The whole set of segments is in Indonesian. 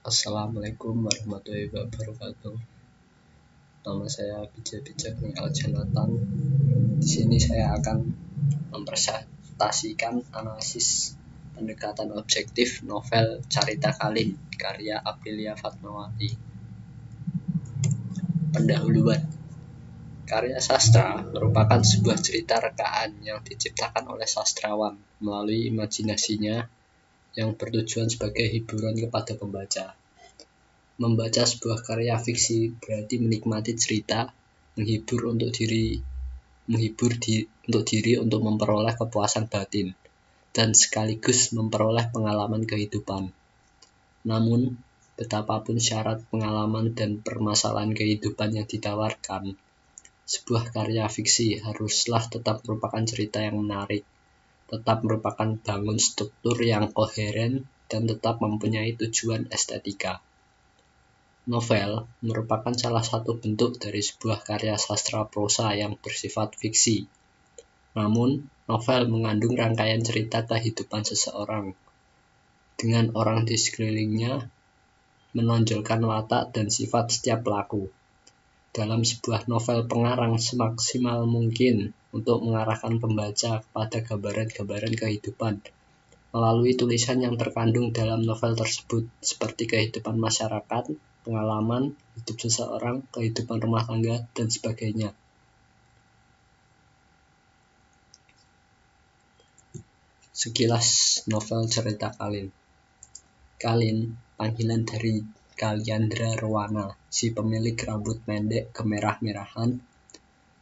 Assalamualaikum warahmatullahi wabarakatuh. Nama saya Bijak Al-Janatan. Di sini saya akan mempresentasikan analisis pendekatan objektif novel Carita Kalin karya Aprilia Fatmawati. Pendahuluan. Karya sastra merupakan sebuah cerita rekaan yang diciptakan oleh sastrawan melalui imajinasinya yang bertujuan sebagai hiburan kepada pembaca. Membaca sebuah karya fiksi berarti menikmati cerita, menghibur diri untuk memperoleh kepuasan batin, dan sekaligus memperoleh pengalaman kehidupan. Namun, betapapun syarat pengalaman dan permasalahan kehidupan yang ditawarkan, sebuah karya fiksi haruslah tetap merupakan cerita yang menarik, tetap merupakan bangun struktur yang koheren, dan tetap mempunyai tujuan estetika. Novel merupakan salah satu bentuk dari sebuah karya sastra prosa yang bersifat fiksi. Namun, novel mengandung rangkaian cerita kehidupan seseorang, dengan orang di sekelilingnya menonjolkan watak dan sifat setiap pelaku. Dalam sebuah novel, pengarang semaksimal mungkin untuk mengarahkan pembaca kepada gambaran-gambaran kehidupan melalui tulisan yang terkandung dalam novel tersebut, seperti kehidupan masyarakat, pengalaman hidup seseorang, kehidupan rumah tangga, dan sebagainya. Sekilas novel Carita Kalin. Kalin, panggilan dari Kalyandra Rowana, si pemilik rambut pendek kemerah-merahan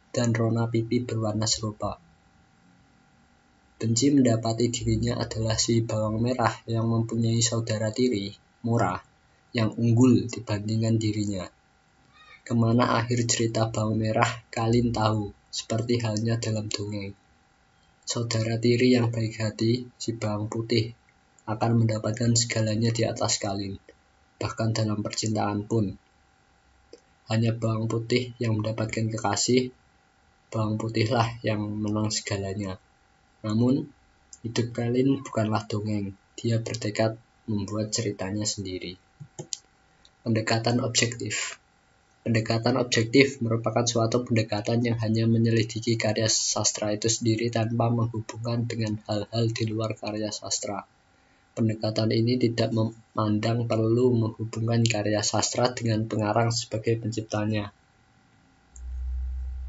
dan rona pipi berwarna serupa. Benci mendapati dirinya adalah si bawang merah yang mempunyai saudara tiri, Mora, yang unggul dibandingkan dirinya. Kemana akhir cerita bawang merah, Kalin tahu, seperti halnya dalam dongeng. Saudara tiri yang baik hati, si bawang putih, akan mendapatkan segalanya di atas Kalin, bahkan dalam percintaan pun. Hanya bawang putih yang mendapatkan kekasih, bawang putihlah yang menang segalanya. Namun, hidup Kalin bukanlah dongeng, dia bertekad membuat ceritanya sendiri. Pendekatan objektif. Pendekatan objektif merupakan suatu pendekatan yang hanya menyelidiki karya sastra itu sendiri tanpa menghubungkan dengan hal-hal di luar karya sastra. Pendekatan ini tidak memandang perlu menghubungkan karya sastra dengan pengarang sebagai penciptanya,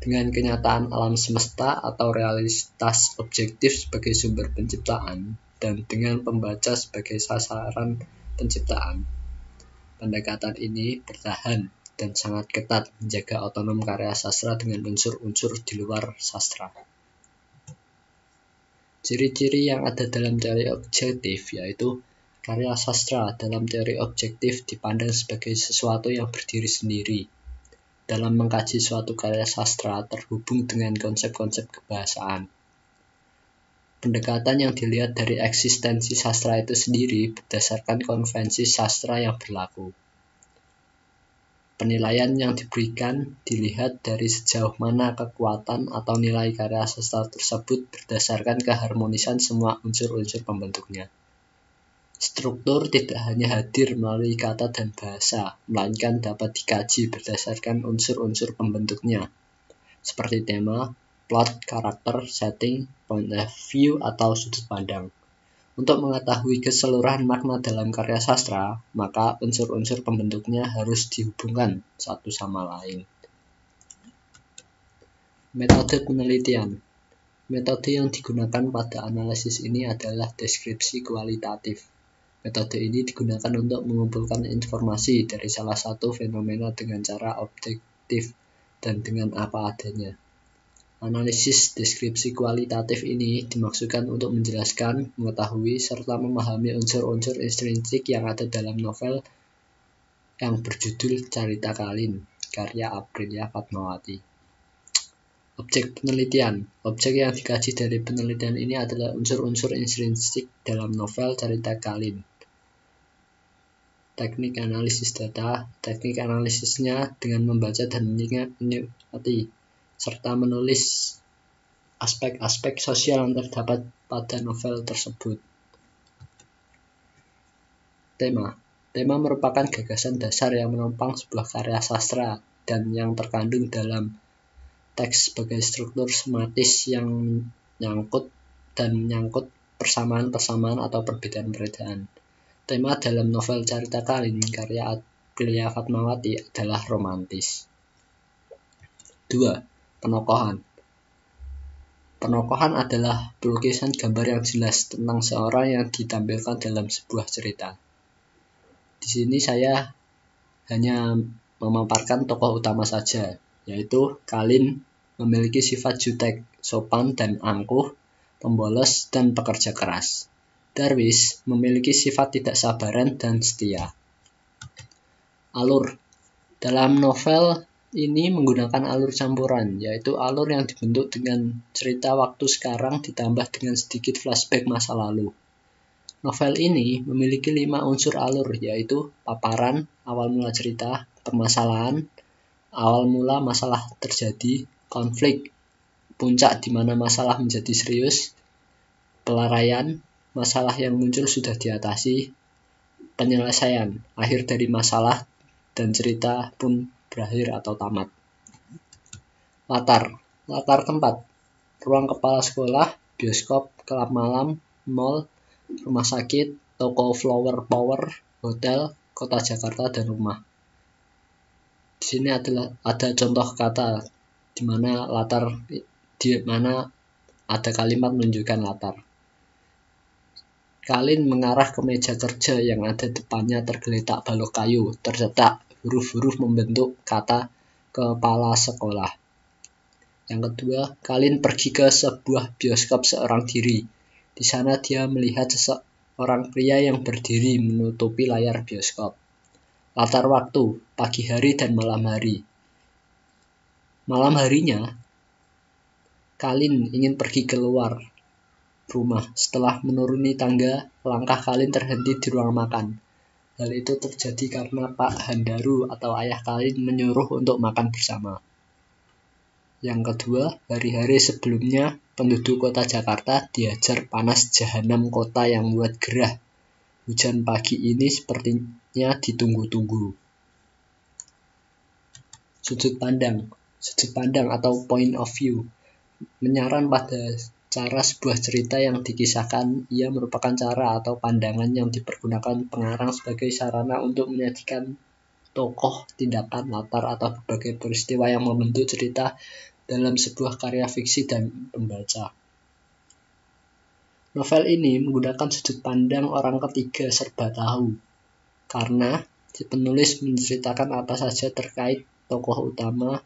dengan kenyataan alam semesta atau realitas objektif sebagai sumber penciptaan, dan dengan pembaca sebagai sasaran penciptaan. Pendekatan ini bertahan dan sangat ketat menjaga otonom karya sastra dengan unsur-unsur di luar sastra. Ciri-ciri yang ada dalam teori objektif yaitu karya sastra dalam teori objektif dipandang sebagai sesuatu yang berdiri sendiri. Dalam mengkaji suatu karya sastra terhubung dengan konsep-konsep kebahasaan. Pendekatan yang dilihat dari eksistensi sastra itu sendiri berdasarkan konvensi sastra yang berlaku. Penilaian yang diberikan dilihat dari sejauh mana kekuatan atau nilai karya sastra tersebut berdasarkan keharmonisan semua unsur-unsur pembentuknya. Struktur tidak hanya hadir melalui kata dan bahasa, melainkan dapat dikaji berdasarkan unsur-unsur pembentuknya, seperti tema, plot, karakter, setting, point of view, atau sudut pandang. Untuk mengetahui keseluruhan makna dalam karya sastra, maka unsur-unsur pembentuknya harus dihubungkan satu sama lain. Metode penelitian. Metode yang digunakan pada analisis ini adalah deskripsi kualitatif. Metode ini digunakan untuk mengumpulkan informasi dari salah satu fenomena dengan cara objektif dan dengan apa adanya. Analisis deskripsi kualitatif ini dimaksudkan untuk menjelaskan, mengetahui, serta memahami unsur-unsur intrinsik yang ada dalam novel yang berjudul Carita Kalin, karya Aprilia Fatmawati. Objek penelitian. Objek yang dikaji dari penelitian ini adalah unsur-unsur intrinsik dalam novel Carita Kalin. Teknik analisis data. Teknik analisisnya dengan membaca dan menikmati serta menulis aspek-aspek sosial yang terdapat pada novel tersebut. Tema. Tema merupakan gagasan dasar yang menopang sebuah karya sastra dan yang terkandung dalam teks sebagai struktur sematis yang menyangkut persamaan-persamaan atau perbedaan-perbedaan. Tema dalam novel Carita Kalin karya Aprilia Fatmawati adalah romantis. 2. Penokohan. Penokohan adalah pelukisan gambar yang jelas tentang seorang yang ditampilkan dalam sebuah cerita. Di sini saya hanya memaparkan tokoh utama saja, yaitu Kalin memiliki sifat jutek, sopan dan angkuh, pembolos dan pekerja keras. Darwis memiliki sifat tidak sabaran dan setia. Alur. Dalam novel ini menggunakan alur campuran, yaitu alur yang dibentuk dengan cerita waktu sekarang ditambah dengan sedikit flashback masa lalu. Novel ini memiliki 5 unsur alur, yaitu paparan, awal mula cerita, permasalahan, awal mula masalah terjadi, konflik, puncak di mana masalah menjadi serius, pelaraian, masalah yang muncul sudah diatasi, penyelesaian, akhir dari masalah, dan cerita pun berakhir atau tamat. Latar tempat, ruang kepala sekolah, bioskop, klub malam, mall, rumah sakit, toko flower power, hotel, kota Jakarta, dan rumah. Di sini ada contoh kata di mana ada kalimat menunjukkan latar. Kalin mengarah ke meja kerja yang ada depannya tergeletak balok kayu, tercetak huruf-huruf membentuk kata kepala sekolah. Yang kedua, Kalin pergi ke sebuah bioskop seorang diri. Di sana dia melihat seorang pria yang berdiri menutupi layar bioskop. Latar waktu, pagi hari dan malam hari. Malam harinya, Kalin ingin pergi keluar rumah. Setelah menuruni tangga, langkah Kalin terhenti di ruang makan. Hal itu terjadi karena Pak Handaru atau ayah Kalin menyuruh untuk makan bersama. Yang kedua, hari-hari sebelumnya penduduk kota Jakarta diajar panas jahanam kota yang membuat gerah. Hujan pagi ini sepertinya ditunggu-tunggu. Sudut pandang atau point of view menyaran pada cara sebuah cerita yang dikisahkan. Ia merupakan cara atau pandangan yang dipergunakan pengarang sebagai sarana untuk menyajikan tokoh, tindakan, latar, atau berbagai peristiwa yang membentuk cerita dalam sebuah karya fiksi dan pembaca. Novel ini menggunakan sudut pandang orang ketiga serba tahu, karena si penulis menceritakan apa saja terkait tokoh utama.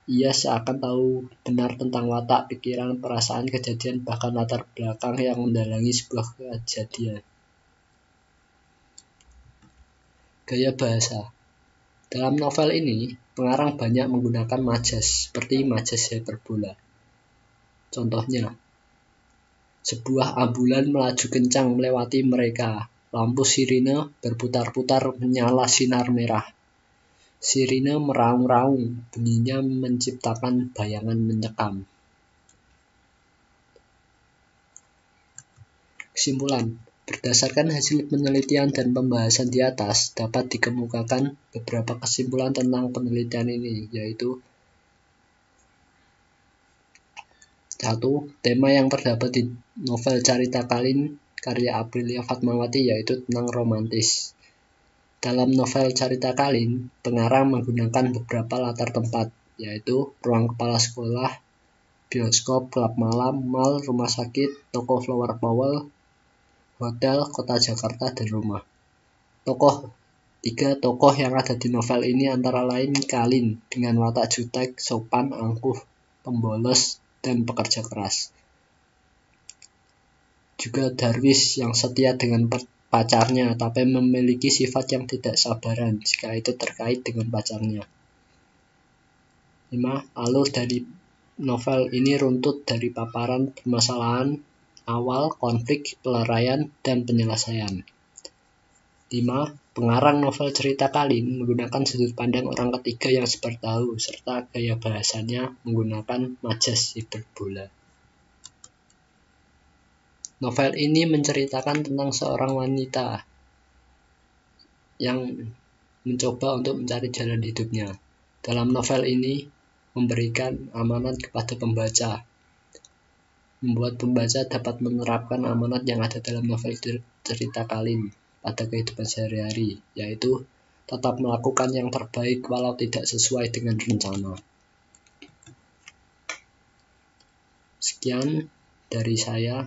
Ia seakan tahu benar tentang watak, pikiran, perasaan, kejadian, bahkan latar belakang yang mendalangi sebuah kejadian. Gaya bahasa. Dalam novel ini, pengarang banyak menggunakan majas, seperti majas hiperbola. Contohnya, sebuah ambulan melaju kencang melewati mereka. Lampu sirine berputar-putar menyala sinar merah. Sirine meraung-raung, bunyinya menciptakan bayangan mencekam. Kesimpulan, berdasarkan hasil penelitian dan pembahasan di atas, dapat dikemukakan beberapa kesimpulan tentang penelitian ini, yaitu 1. Tema yang terdapat di novel Carita Kalin karya Aprilia Fatmawati yaitu tentang romantis. Dalam novel Carita Kalin, pengarang menggunakan beberapa latar tempat, yaitu ruang kepala sekolah, bioskop, klub malam, mall, rumah sakit, toko flower power, hotel, kota Jakarta, dan rumah. 3 tokoh yang ada di novel ini antara lain Kalin dengan watak jutek, sopan, angkuh, pembolos, dan pekerja keras. Juga Darwis yang setia dengan pacarnya, tapi memiliki sifat yang tidak sabaran jika itu terkait dengan pacarnya. 5. Alur dari novel ini runtut dari paparan permasalahan, awal, konflik, pelaraian, dan penyelesaian. 5. Pengarang novel Carita Kalin menggunakan sudut pandang orang ketiga yang sebertahu, serta gaya bahasanya menggunakan majas hiperbola. Novel ini menceritakan tentang seorang wanita yang mencoba untuk mencari jalan hidupnya. Dalam novel ini memberikan amanat kepada pembaca, membuat pembaca dapat menerapkan amanat yang ada dalam novel cerita Kalin pada kehidupan sehari-hari, yaitu tetap melakukan yang terbaik walau tidak sesuai dengan rencana. Sekian dari saya.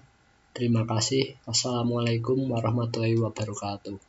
Terima kasih. Assalamualaikum warahmatullahi wabarakatuh.